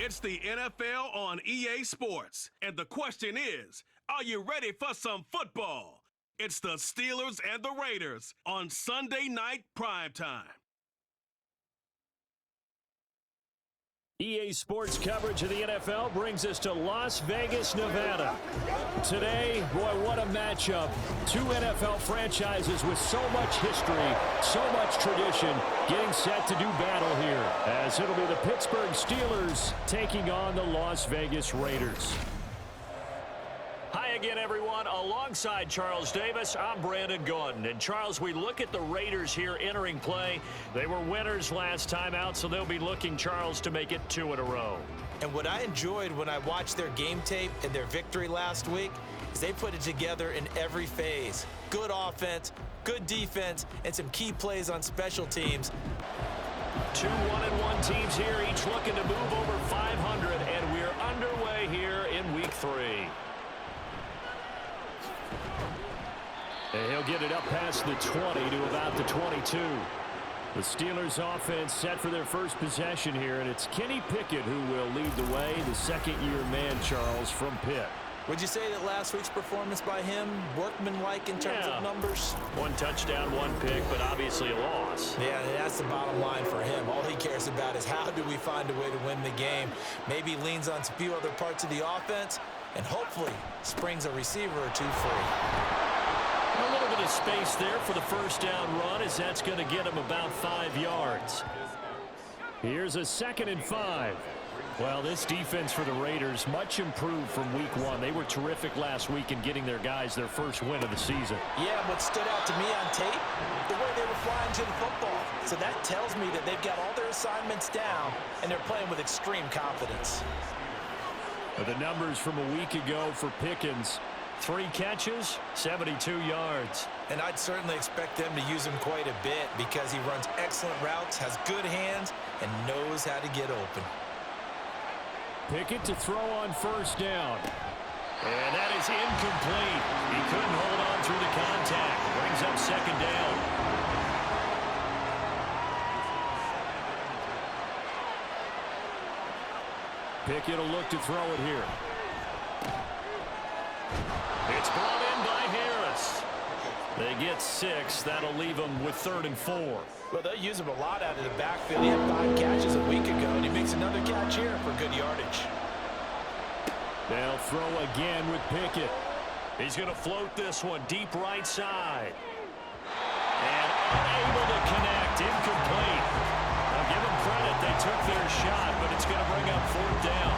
It's the NFL on EA Sports. And the question is, are you ready for some football? It's the Steelers and the Raiders on Sunday Night Primetime. EA Sports coverage of the NFL brings us to Las Vegas, Nevada. Today, boy, what a matchup. Two NFL franchises with so much history, so much tradition, getting set to do battle here, as it'll be the Pittsburgh Steelers taking on the Las Vegas Raiders. Hi again, everyone. Alongside Charles Davis, I'm Brandon Gordon. And Charles, we look at the Raiders here entering play. They were winners last time out, so they'll be looking, Charles, to make it 2 in a row. And what I enjoyed when I watched their game tape and their victory last week is they put it together in every phase. Good offense, good defense, and some key plays on special teams. 2 1-1 teams here, each looking to move over 500, and we're underway here in Week 3. And he'll get it up past the 20 to about the 22. The Steelers offense set for their first possession here, and it's Kenny Pickett who will lead the way, the second-year man, Charles, from Pitt. Would you say that last week's performance by him, workmanlike in terms of numbers? 1 touchdown, 1 pick, but obviously a loss. Yeah, that's the bottom line for him. All he cares about is how do we find a way to win the game. Maybe leans on a few other parts of the offense, and hopefully springs a receiver or two free. A little bit of space there for the first down run, as that's going to get him about 5 yards. Here's a 2nd and 5. Well, this defense for the Raiders, much improved from Week 1. They were terrific last week in getting their guys their first win of the season. Yeah, what stood out to me on tape, the way they were flying to the football. So that tells me that they've got all their assignments down, and they're playing with extreme confidence. The numbers from a week ago for Pickens: 3 catches, 72 yards. And I'd certainly expect them to use him quite a bit because he runs excellent routes, has good hands, and knows how to get open. Pickett to throw on first down. And that is incomplete. He couldn't hold on through the contact. Brings up 2nd down. Pickett will look to throw it here. It's brought in by Harris. They get 6. That'll leave them with 3rd and 4. Well, they'll use him a lot out of the backfield. He had 5 catches a week ago, and he makes another catch here for good yardage. They'll throw again with Pickett. He's going to float this one deep right side. And unable to connect. Incomplete. I'll give them credit. They took their shot, but it's going to bring up 4th down.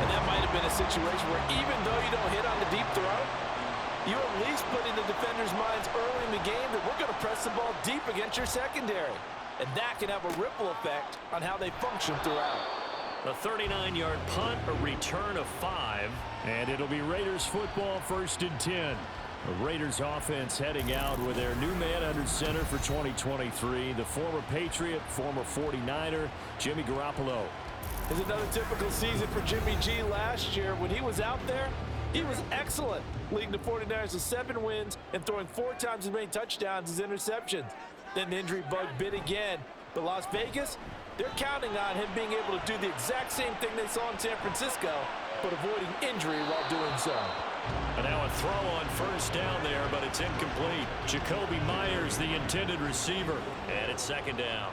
And that might have been a situation where even though you don't hit on the deep throw, you at least put in the defenders' minds early in the game that we're going to press the ball deep against your secondary. And that can have a ripple effect on how they function throughout. A 39-yard punt, a return of 5. And it'll be Raiders football, 1st and 10. The Raiders offense heading out with their new man under center for 2023, the former Patriot, former 49er, Jimmy Garoppolo. It's another typical season for Jimmy G last year. When he was out there, he was excellent, leading the 49ers to 7 wins and throwing 4 times as many touchdowns as interceptions. Then the injury bug bit again. But Las Vegas, they're counting on him being able to do the exact same thing they saw in San Francisco, but avoiding injury while doing so. And now a throw on first down there, but it's incomplete. Jacoby Myers, the intended receiver, and it's 2nd down.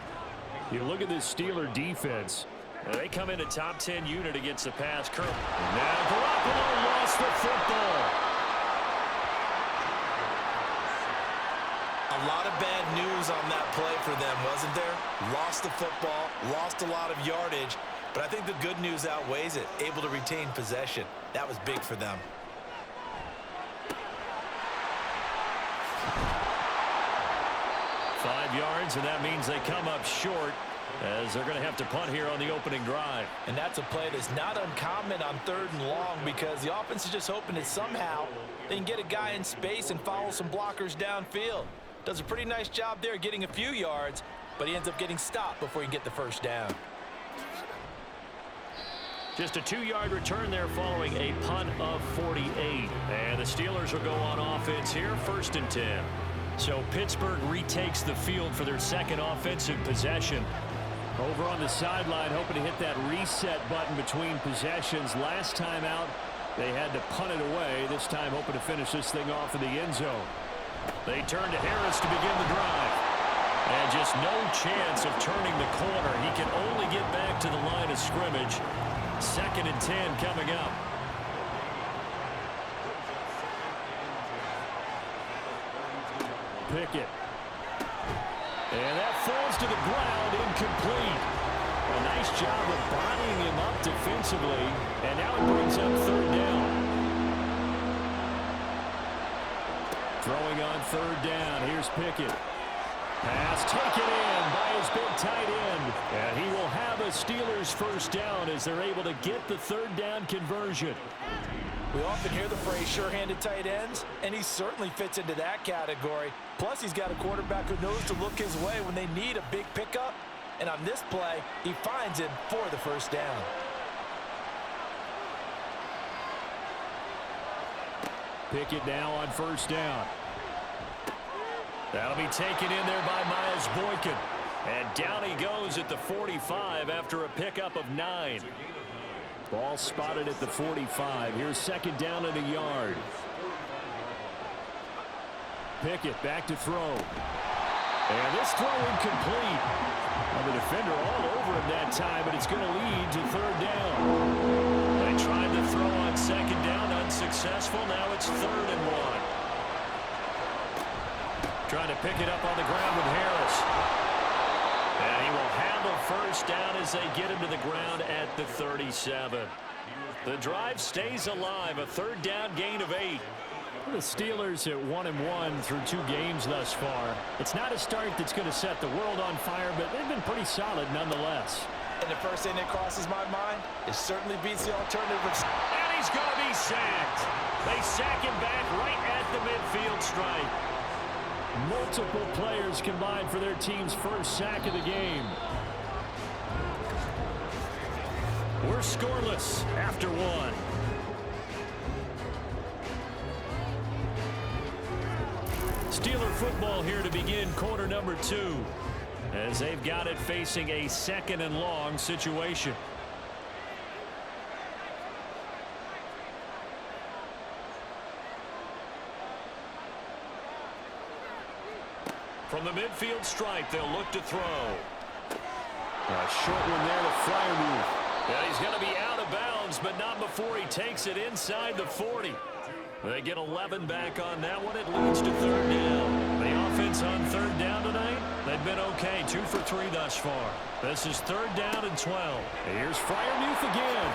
You look at this Steeler defense. They come in a top 10 unit against the pass curve. Now Garoppolo lost the football. A lot of bad news on that play for them, wasn't there? Lost the football, lost a lot of yardage, but I think the good news outweighs it. Able to retain possession. That was big for them. Five yards, and that means they come up short, as they're going to have to punt here on the opening drive. And that's a play that's not uncommon on 3rd and long because the offense is just hoping that somehow they can get a guy in space and follow some blockers downfield. Does a pretty nice job there getting a few yards, but he ends up getting stopped before he can get the first down. Just a 2-yard return there following a punt of 48. And the Steelers will go on offense here, 1st and 10. So Pittsburgh retakes the field for their 2nd offensive possession. Over on the sideline, hoping to hit that reset button between possessions. Last time out, they had to punt it away. This time, hoping to finish this thing off in the end zone. They turn to Harris to begin the drive. And just no chance of turning the corner. He can only get back to the line of scrimmage. 2nd and 10 coming up. Pickett. And that falls to the ground, incomplete. A nice job of bodying him up defensively. And now it brings up 3rd down. Throwing on 3rd down. Here's Pickett. Pass taken in by his big tight end. And he will have a Steelers 1st down as they're able to get the 3rd down conversion. We often hear the phrase sure-handed tight ends, and he certainly fits into that category. Plus, he's got a quarterback who knows to look his way when they need a big pickup. And on this play, he finds him for the 1st down. Pickett now on 1st down. That'll be taken in there by Miles Boykin. And down he goes at the 45 after a pickup of 9. Ball spotted at the 45. Here's 2nd down and a yard. Pickett back to throw. And this throw incomplete. Well, the defender all over him that time, but it's going to lead to 3rd down. They tried to throw on 2nd down, unsuccessful. Now it's 3rd and 1. Trying to pick it up on the ground with Harris. And he will handle 1st down as they get him to the ground at the 37. The drive stays alive. A 3rd down gain of 8. The Steelers at 1-1 through 2 games thus far. It's not a start that's going to set the world on fire, but they've been pretty solid nonetheless. And the first thing that crosses my mind, it certainly beats the alternative. And he's going to be sacked. They sack him back right at the midfield stripe. Multiple players combined for their team's 1st sack of the game. We're scoreless after 1. Steeler football here to begin quarter number 2. As they've got it facing a 2nd and long situation. From the midfield stripe, they'll look to throw. A short one there to Freiermuth. Yeah, he's going to be out of bounds, but not before he takes it inside the 40. They get 11 back on that one. It leads to 3rd down. The offense on 3rd down tonight, they've been okay. 2 for 3 thus far. This is 3rd down and 12. Here's Freiermuth again.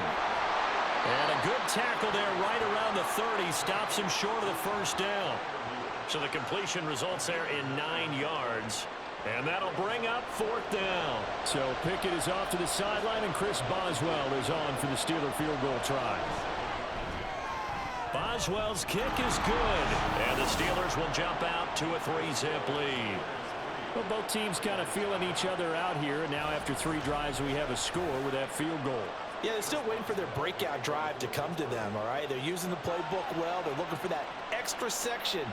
And a good tackle there right around the 30. Stops him short of the 1st down. So the completion results there in 9 yards. And that'll bring up 4th down. So Pickett is off to the sideline, and Chris Boswell is on for the Steeler field goal try. Boswell's kick is good. And the Steelers will jump out to a 3-zip lead. Well, both teams kind of feeling each other out here. And now after 3 drives, we have a score with that field goal. Yeah, they're still waiting for their breakout drive to come to them, all right? They're using the playbook well. They're looking for that extra section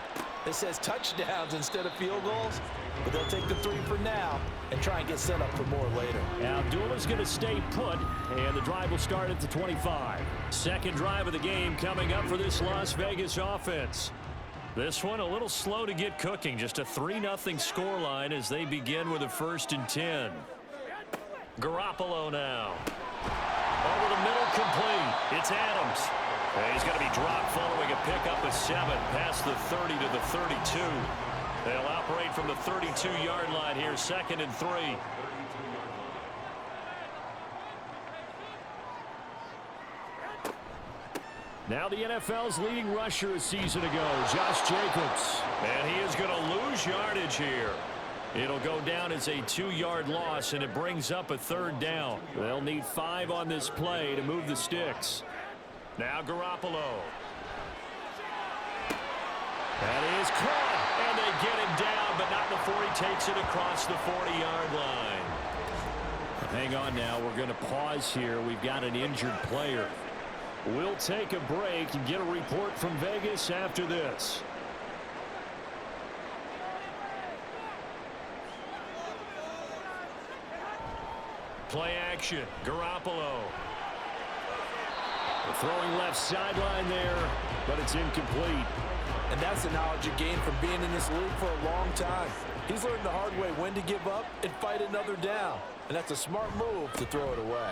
that says touchdowns instead of field goals. But they'll take the 3 for now and try and get set up for more later. Now, Abdullah's going to stay put, and the drive will start at the 25. 2nd drive of the game coming up for this Las Vegas offense. This one a little slow to get cooking. Just a 3-0 scoreline as they begin with a 1st and 10. Garoppolo now. Over the middle, complete. It's Adams. And he's going to be dropped following a pickup of 7 past the 30 to the 32. They'll operate from the 32-yard line here, 2nd and 3. Now the NFL's leading rusher a season ago, Josh Jacobs. And he is going to lose yardage here. It'll go down as a 2-yard loss, and it brings up a 3rd down. They'll need 5 on this play to move the sticks. Now Garoppolo. That is caught, and they get him down, but not before he takes it across the 40-yard line. Hang on now. We're going to pause here. We've got an injured player. We'll take a break and get a report from Vegas after this. Play action. Garoppolo. Throwing left sideline there, but it's incomplete. And that's the knowledge you gain from being in this league for a long time. He's learned the hard way when to give up and fight another down. And that's a smart move to throw it away.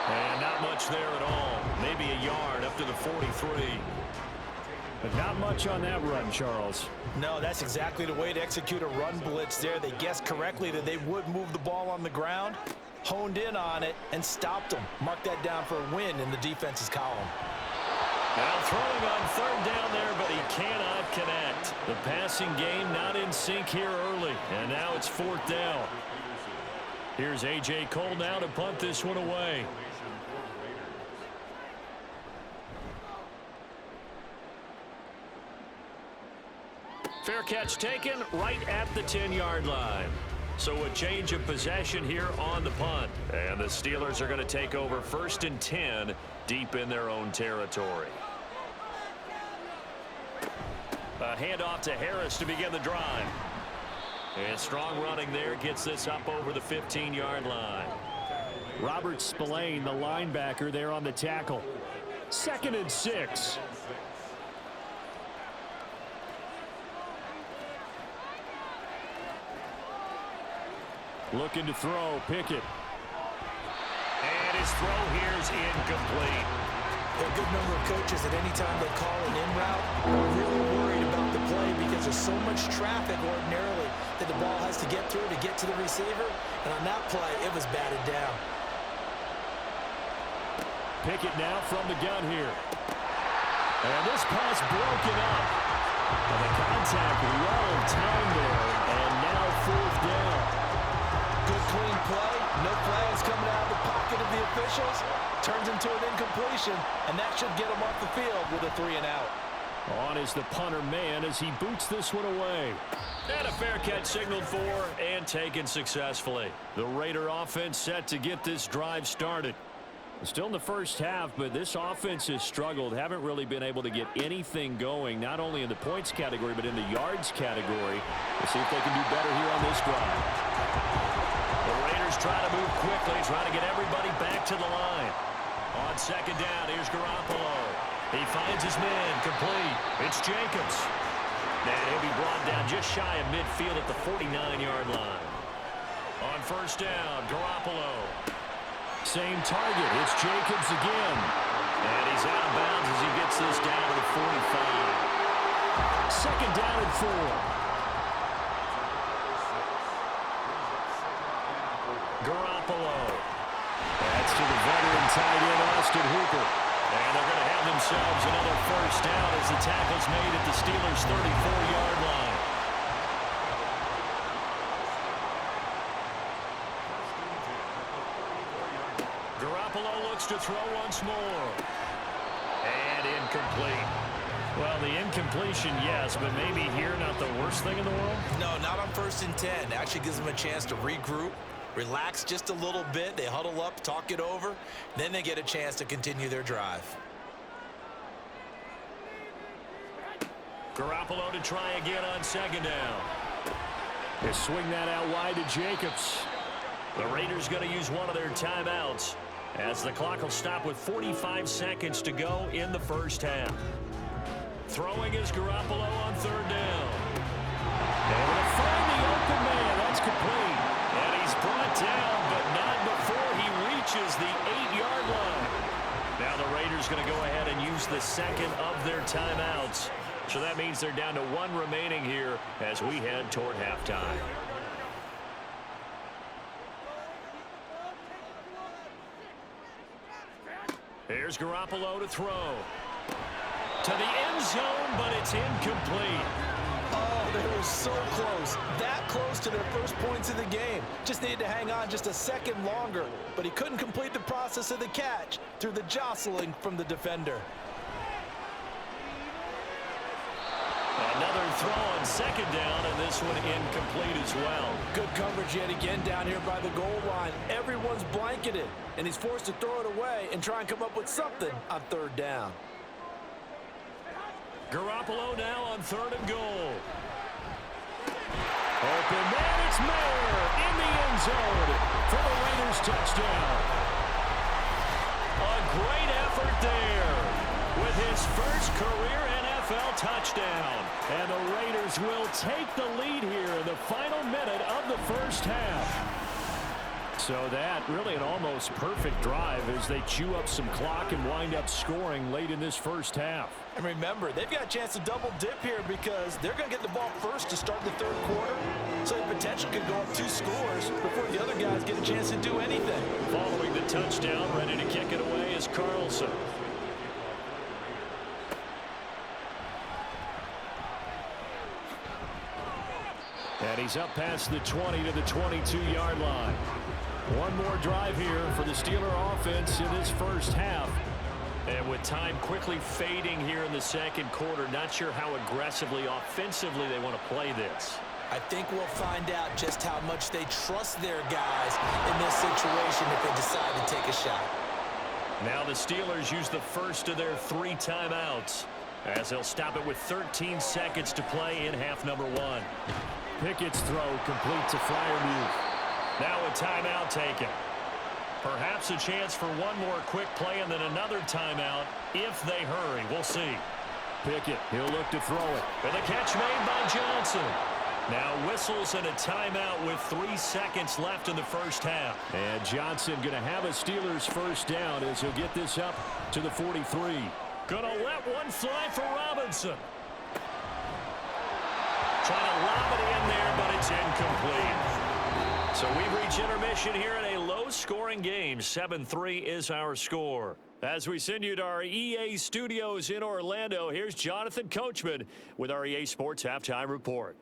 And not much there at all. Maybe a yard up to the 43. But not much on that run, Charles. No, that's exactly the way to execute a run blitz there. They guessed correctly that they would move the ball on the ground, honed in on it, and stopped them. Mark that down for a win in the defense's column. Now throwing on third down there, but he cannot connect. The passing game not in sync here early, and now it's fourth down. Here's A.J. Cole now to punt this one away. Fair catch taken right at the 10-yard line. So a change of possession here on the punt. And the Steelers are going to take over 1st and 10 deep in their own territory. A handoff to Harris to begin the drive. And strong running there gets this up over the 15-yard line. Robert Spillane, the linebacker, there on the tackle. 2nd and 6. Looking to throw, Pickett. And his throw here is incomplete. There are a good number of coaches at any time they call an in route are really worried about the play because there's so much traffic ordinarily that the ball has to get through to get to the receiver. And on that play, it was batted down. Pickett now from the gun here. And this pass broken up. And the contact well timed there. And now 4th down. Good clean play. No flags coming out of the pocket of the officials. Turns into an incompletion, and that should get him off the field with a 3 and out. On is the punter man as he boots this one away. And a fair catch signaled for and taken successfully. The Raider offense set to get this drive started. Still in the first half, but this offense has struggled. Haven't really been able to get anything going, not only in the points category, but in the yards category. We'll see if they can do better here on this drive. The Raiders try to move quickly, try to get everybody back to the line. On 2nd down, here's Garoppolo. He finds his man, complete. It's Jacobs. And he'll be brought down just shy of midfield at the 49-yard line. On 1st down, Garoppolo. Same target. It's Jacobs again. And he's out of bounds as he gets this down to the 45. 2nd down and 4. Garoppolo. That's to the veteran tight end, Austin Hooper. And they're going to have themselves another 1st down as the tackle's made at the Steelers' 34-yard line. Garoppolo looks to throw once more. And incomplete. Well, the incompletion, yes, but maybe here not the worst thing in the world? No, not on 1st and 10. It actually gives them a chance to regroup, relax just a little bit. They huddle up, talk it over. Then they get a chance to continue their drive. Garoppolo to try again on 2nd down. They swing that out wide to Jacobs. The Raiders going to use one of their timeouts as the clock will stop with 45 seconds to go in the first half. Throwing is Garoppolo on 3rd down. And they'll find the open man. That's complete. And he's brought down, but not before he reaches the 8-yard line. Now the Raiders going to go ahead and use the 2nd of their timeouts. So that means they're down to 1 remaining here as we head toward halftime. Here's Garoppolo to throw. To the end zone, but it's incomplete. Oh, they were so close. That close to their first points of the game. Just needed to hang on just a second longer, but he couldn't complete the process of the catch through the jostling from the defender. Another throw on 2nd down, and this one incomplete as well. Good coverage yet again down here by the goal line. Everyone's blanketed, and he's forced to throw it away and try and come up with something on 3rd down. Garoppolo now on 3rd and goal. Open man, it's Mayer in the end zone. for the Raiders touchdown. A great effort there with his first career NFL touchdown. And the Raiders will take the lead here in the final minute of the first half. So that really an almost perfect drive as they chew up some clock and wind up scoring late in this first half. And remember, they've got a chance to double dip here because they're going to get the ball first to start the third quarter. So the potential could go up 2 scores before the other guys get a chance to do anything. Following the touchdown, ready to kick it away is Carlson. And he's up past the 20 to the 22-yard line. One more drive here for the Steeler offense in this first half. And with time quickly fading here in the second quarter, not sure how aggressively, offensively they want to play this. I think we'll find out just how much they trust their guys in this situation if they decide to take a shot. Now the Steelers use the first of their 3 timeouts as they'll stop it with 13 seconds to play in half number 1. Pickett's throw complete to Freiermuth. Now a timeout taken. Perhaps a chance for one more quick play and then another timeout if they hurry. We'll see. Pickett, he'll look to throw it. And the catch made by Johnson. Now whistles and a timeout with 3 seconds left in the first half. And Johnson going to have a Steelers first down as he'll get this up to the 43. Going to let one fly for Robinson. Trying to lob it in there, but it's incomplete. So we've reached intermission here in a low-scoring game. 7-3 is our score. As we send you to our EA studios in Orlando, here's Jonathan Coachman with our EA Sports Halftime Report.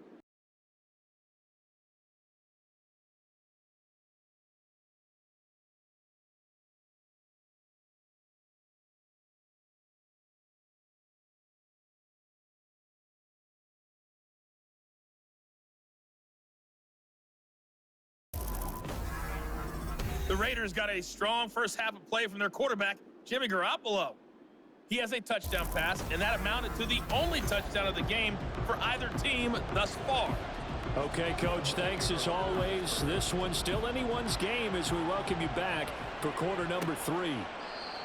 The Raiders got a strong first half of play from their quarterback, Jimmy Garoppolo. He has a touchdown pass, and that amounted to the only touchdown of the game for either team thus far. Okay, Coach, thanks as always. This one's still anyone's game as we welcome you back for quarter number 3.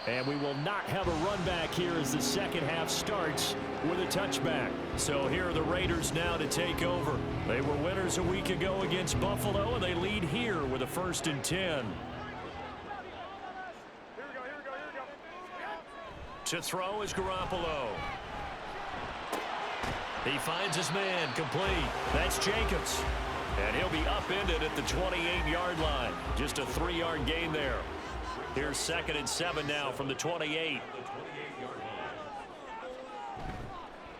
And we will not have a run back here as the second half starts with a touchback. So here are the Raiders now to take over. They were winners a week ago against Buffalo, and they lead here with a 1st and 10. To throw is Garoppolo. He finds his man complete. That's Jacobs. And he'll be upended at the 28-yard line. Just a 3-yard gain there. Here's 2nd and 7 now from the 28.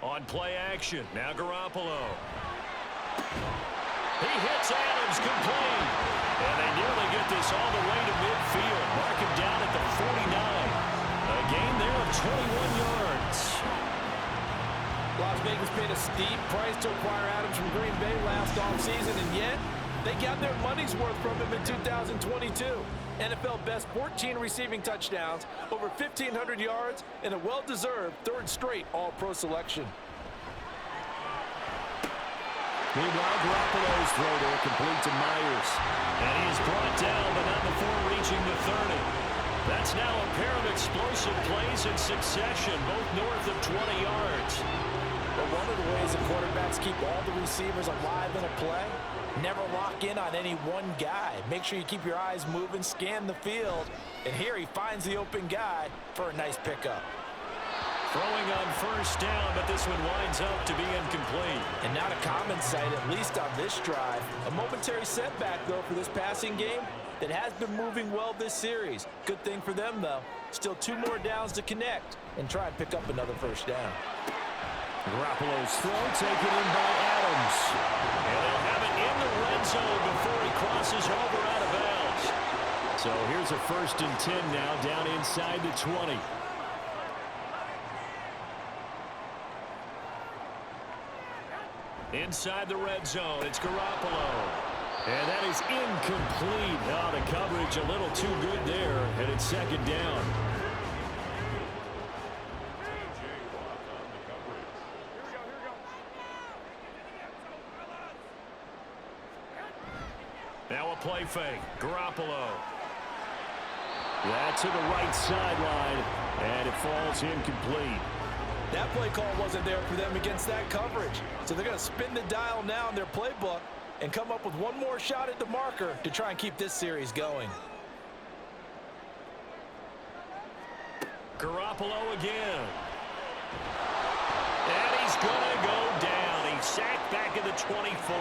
On play action, now Garoppolo. He hits Adams complete. And they nearly get this all the way to midfield. Mark him down at the 49. A gain there of 21 yards. Las Vegas paid a steep price to acquire Adams from Green Bay last offseason, and yet they got their money's worth from him in 2022. NFL best 14 receiving touchdowns, over 1,500 yards, and a well-deserved 3rd straight All-Pro selection. Meanwhile, Garoppolo's throw there complete to Myers. And he is brought down, but not before reaching the 30. That's now a pair of explosive plays in succession, both north of 20 yards. But one of the ways the quarterbacks keep all the receivers alive in a play, never lock in on any one guy. Make sure you keep your eyes moving, scan the field, and here he finds the open guy for a nice pickup. Throwing on 1st down, but this one winds up to be incomplete. And not a common sight, at least on this drive. A momentary setback, though, for this passing game that has been moving well this series. Good thing for them, though. Still 2 more downs to connect and try and pick up another 1st down. Garoppolo's throw taken in by Adams. And they'll have it in the red zone before he crosses over out of bounds. So here's a 1st and 10 now down inside the 20. Inside the red zone, it's Garoppolo. And that is incomplete. Now the coverage a little too good there, and it's 2nd down. Now a play fake. Garoppolo. That's to the right sideline, and it falls incomplete. That play call wasn't there for them against that coverage. So they're going to spin the dial now in their playbook and come up with one more shot at the marker to try and keep this series going. Garoppolo again. And he's going to go down. He's sacked back at the 24.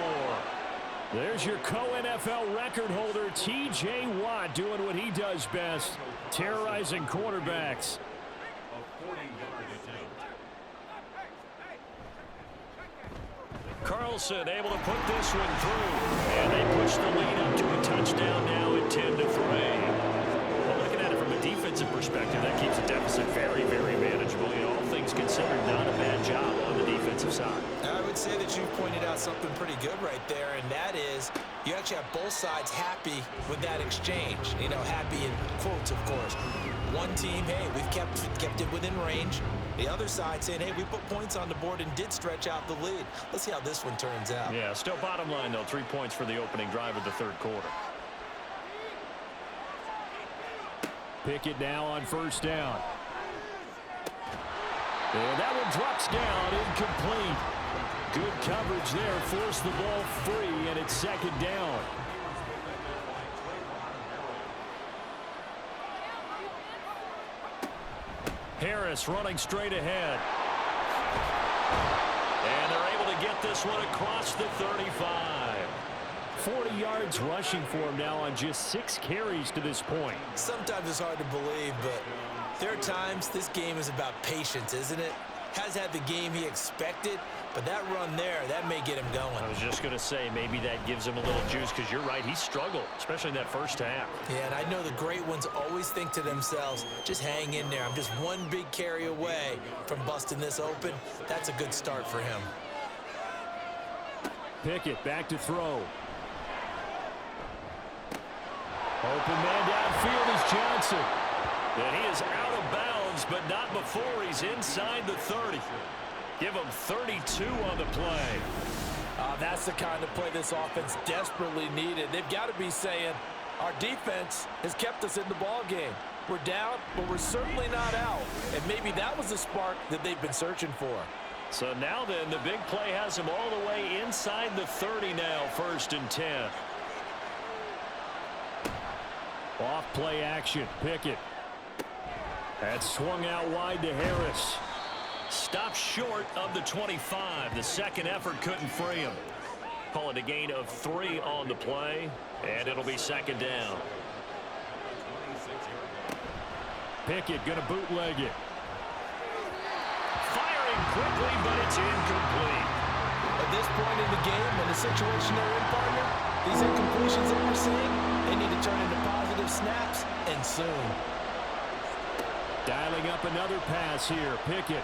There's your co-NFL record holder, T.J. Watt, doing what he does best, terrorizing quarterbacks. Carlson able to put this one through. And they push the lead up to a touchdown now at 10-3. Well, looking at it from a defensive perspective, that keeps the deficit very, very manageable. All things considered, not a bad job on the defensive side. I would say that you've pointed out something pretty good right there, and that is you actually have both sides happy with that exchange. Happy in quotes, of course. One team, hey, we've kept it within range. The other side saying, hey, we put points on the board and did stretch out the lead. Let's see how this one turns out. Yeah, still bottom line, though, 3 points for the opening drive of the third quarter. Pickett now on first down. And that one drops down, incomplete. Good coverage there, forced the ball free, and it's second down. Harris running straight ahead. And they're able to get this one across the 35. 40 yards rushing for him now on just 6 carries to this point. Sometimes it's hard to believe, but there are times this game is about patience, isn't it? Has had the game he expected, but that run there, that may get him going. I was just going to say, maybe that gives him a little juice, because you're right, he struggled, especially in that first half. Yeah, and I know the great ones always think to themselves, just hang in there. I'm just one big carry away from busting this open. That's a good start for him. Pickett back to throw. Open man downfield is Johnson. And he is out of bounds, but not before he's inside the 30. Give him 32 on the play. That's the kind of play this offense desperately needed. They've got to be saying, our defense has kept us in the ball game. We're down, but we're certainly not out. And maybe that was the spark that they've been searching for. So now then, the big play has him all the way inside the 30 now, 1st and 10. Off play action, Pickett. That's swung out wide to Harris. Stopped short of the 25. The second effort couldn't free him. Call it a gain of 3 on the play, and it'll be second down. Pickett going to bootleg it. Firing quickly, but it's incomplete. At this point in the game, in the situation they're in, partner, these incompletions that we're seeing, they need to turn into positive snaps, and soon. Dialing up another pass here, Pickett.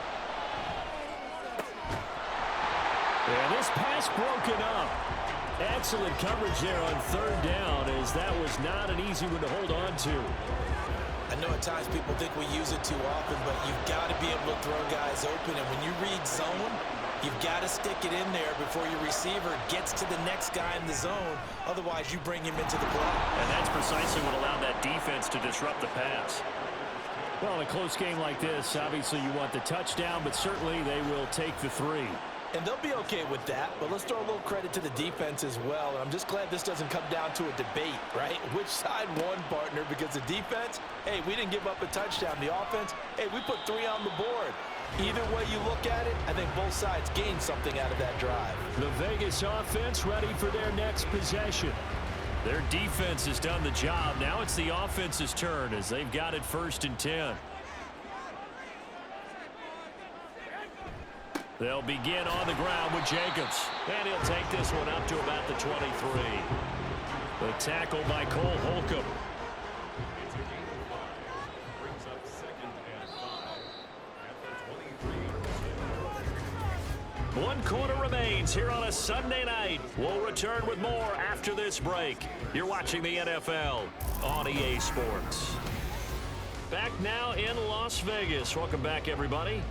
And this pass broken up. Excellent coverage there on third down, as that was not an easy one to hold on to. I know at times people think we use it too often, but you've got to be able to throw guys open. And when you read zone, you've got to stick it in there before your receiver gets to the next guy in the zone. Otherwise, you bring him into the play. And that's precisely what allowed that defense to disrupt the pass. Well, in a close game like this, obviously you want the touchdown, but certainly they will take the 3. And they'll be okay with that, but let's throw a little credit to the defense as well. And I'm just glad this doesn't come down to a debate, right? Which side won, partner? Because the defense, hey, we didn't give up a touchdown. The offense, hey, we put 3 on the board. Either way you look at it, I think both sides gained something out of that drive. The Vegas offense ready for their next possession. Their defense has done the job. Now it's the offense's turn as they've got it 1st and 10. They'll begin on the ground with Jacobs. And he'll take this one up to about the 23. The tackle by Cole Holcomb. One quarter remains here on a Sunday night. We'll return with more after this break. You're watching the NFL on EA Sports. Back now in Las Vegas. Welcome back, everybody.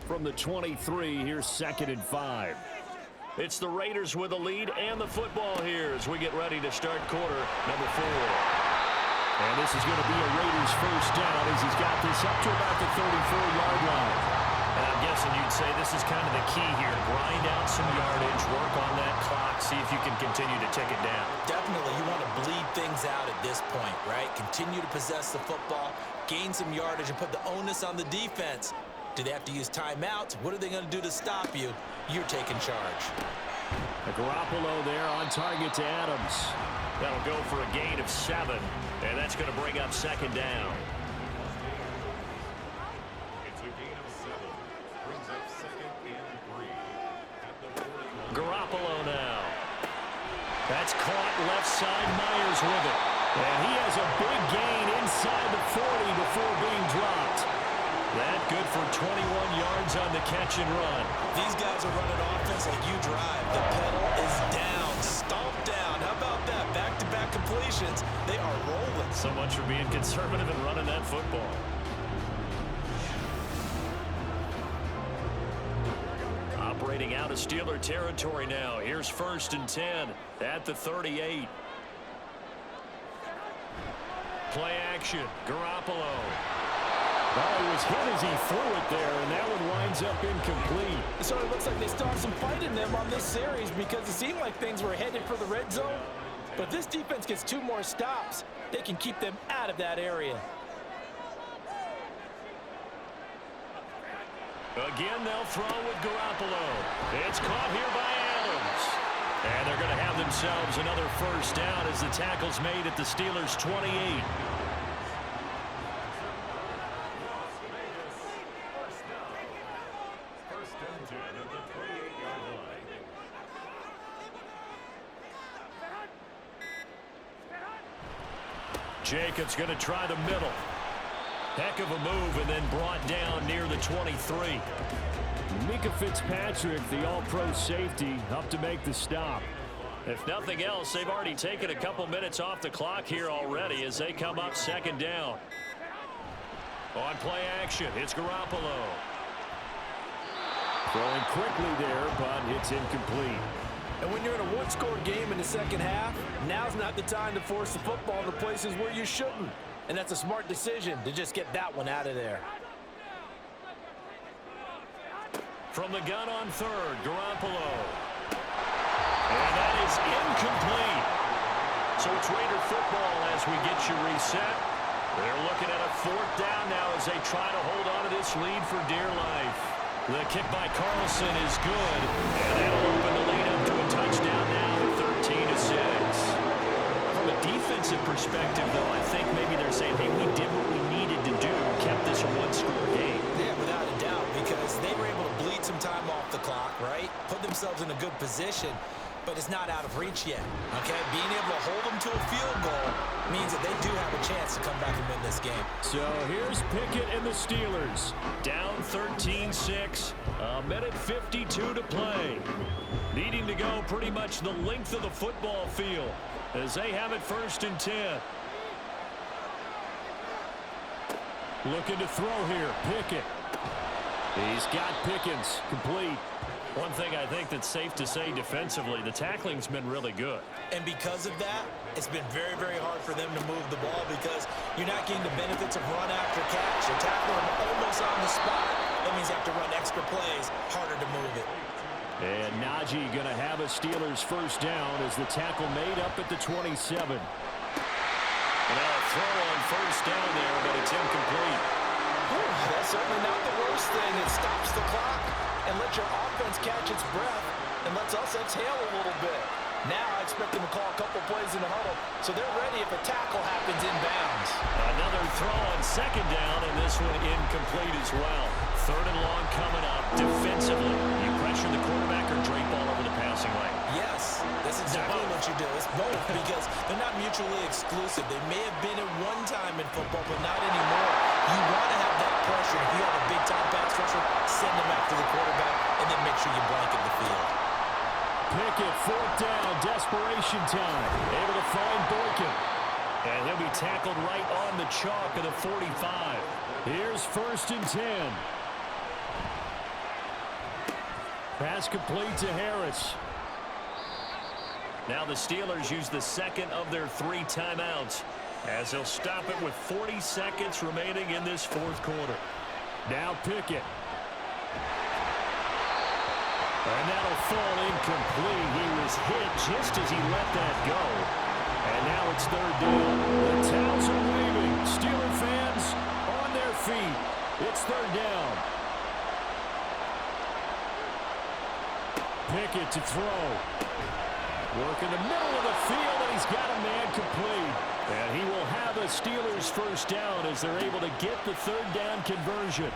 From the 23, here's 2nd and 5. It's the Raiders with the lead and the football here as we get ready to start quarter number 4. And this is going to be a Raiders first down as he's got this up to about the 34-yard line. And I'm guessing you'd say this is kind of the key here. Grind out some yardage, work on that clock, see if you can continue to tick it down. Definitely, you want to bleed things out at this point, right? Continue to possess the football, gain some yardage, and put the onus on the defense. Do they have to use timeouts? What are they going to do to stop you? You're taking charge. Garoppolo there on target to Adams. That'll go for a gain of 7, and that's going to bring up second down. It's a gain of 7. Brings up 2nd and 3. At the 40. Garoppolo now. That's caught left side. Myers with it. And he has a big gain inside the 40 before being dropped. That good for 21 yards on the catch and run. These guys are running offense like you drive. The pedal is down, stomped down. How about that? Back-to-back completions. They are rolling. So much for being conservative and running that football. Operating out of Steeler territory now. Here's 1st and 10 at the 38. Play action. Garoppolo. Oh, he was hit as he threw it there, and that one winds up incomplete. So it looks like they still have some fight in them on this series because it seemed like things were headed for the red zone. But if this defense gets 2 more stops, they can keep them out of that area. Again, they'll throw with Garoppolo. It's caught here by Adams. And they're going to have themselves another first down as the tackle's made at the Steelers' 28. Jacobs going to try the middle. Heck of a move and then brought down near the 23. Mika Fitzpatrick, the all-pro safety, up to make the stop. If nothing else, they've already taken a couple minutes off the clock here already as they come up second down. On play action, it's Garoppolo. Throwing quickly there, but it's incomplete. And when you're in a one-score game in the second half, now's not the time to force the football to places where you shouldn't. And that's a smart decision to just get that one out of there. From the gun on 3rd, Garoppolo. And that is incomplete. So it's Raider football as we get you reset. They're looking at a 4th down now as they try to hold on to this lead for dear life. The kick by Carlson is good, and that'll open the lead up to a touchdown now, 13-6. From a defensive perspective, though, I think maybe they're saying, hey, we did what we needed to do, kept this a one-score game. Yeah, without a doubt, because they were able to bleed some time off the clock, right? Put themselves in a good position, but it's not out of reach yet, okay? Being able to hold them to a field goal means that they do have a chance to come back and win this game. So here's Pickett and the Steelers. Down 13-6, a minute 52 to play. Needing to go pretty much the length of the football field as they have it 1st and 10. Looking to throw here, Pickett. He's got Pickens, complete. One thing I think that's safe to say defensively, the tackling's been really good. And because of that, it's been very, very hard for them to move the ball because you're not getting the benefits of run after catch. You're tackling them almost on the spot. That means you have to run extra plays, harder to move it. And Najee going to have a Steelers first down as the tackle made up at the 27. Now a throw on 1st down there, but it's incomplete. That's certainly not the worst thing. It stops the clock and lets your offense catch its breath and lets us exhale a little bit. Now I expect them to call a couple plays in the huddle, so they're ready if a tackle happens inbounds. Another throw on 2nd down, and this one incomplete as well. 3rd and long coming up. Defensively, you pressure the quarterback or drape all over the passing lane? Yes, that's exactly what you do. It's both because they're not mutually exclusive. They may have been at one time in football, but not anymore. You want to have that pressure. If you have a big-time pass rusher, send them after the quarterback, and then make sure you blanket the field. Pickett, 4th down, desperation time. Able to find Boykin. And he'll be tackled right on the chalk of the 45. Here's 1st and 10. Pass complete to Harris. Now the Steelers use the second of their 3 timeouts as they'll stop it with 40 seconds remaining in this fourth quarter. Now Pickett. And that'll fall incomplete. He was hit just as he let that go. And now it's third down. The towels are waving. Steeler fans on their feet. It's third down. Pickett to throw. Work in the middle of the field, and he's got a man complete. And he will have a Steelers first down as they're able to get the third down conversion.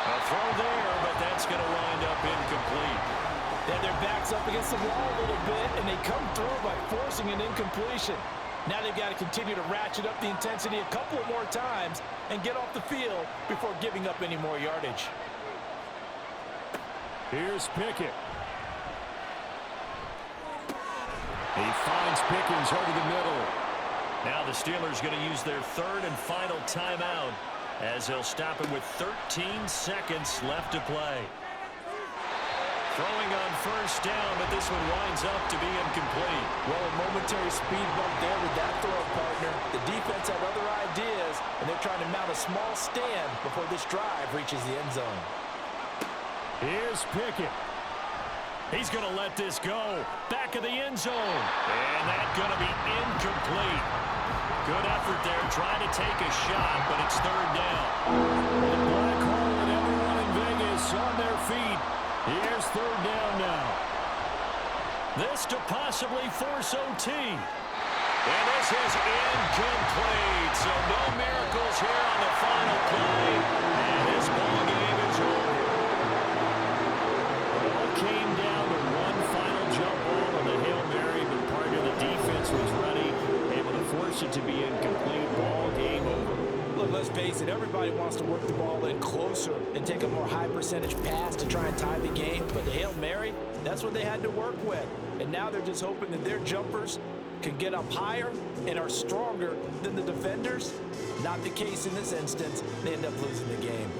A throw there, but that's going to wind up incomplete. Then their back's up against the wall a little bit, and they come through by forcing an incompletion. Now they've got to continue to ratchet up the intensity a couple of more times and get off the field before giving up any more yardage. Here's Pickett. He finds Pickens over the middle. Now the Steelers going to use their third and final timeout as they'll stop it with 13 seconds left to play. Throwing on first down, but this one winds up to be incomplete. Well, a momentary speed bump there with that throw, partner. The defense had other ideas, and they're trying to mount a small stand before this drive reaches the end zone. Here's Pickett. He's going to let this go. Back of the end zone. And that's going to be incomplete. Good effort there, trying to take a shot, but it's third down. The black hole and everyone in Vegas on their feet. Here's third down now. This to possibly force OT. And this is incomplete. So no miracles here on the final play. And this ball game is over. It all came down to one final jump ball on the Hail Mary, but partner, the defense was ready, able to force it to be incomplete. Ball game over. Look, let's face it, everybody wants to work the ball in closer and take a more high percentage pass to try and tie the game. But the Hail Mary, that's what they had to work with. And now they're just hoping that their jumpers can get up higher and are stronger than the defenders. Not the case in this instance. They end up losing the game.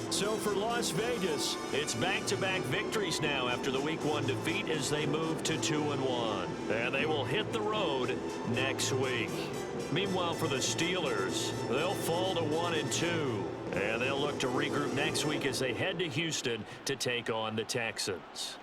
So for Las Vegas, it's back-to-back victories now after the Week 1 defeat as they move to 2-1. And they will hit the road next week. Meanwhile, for the Steelers, they'll fall to 1-2. And they'll look to regroup next week as they head to Houston to take on the Texans.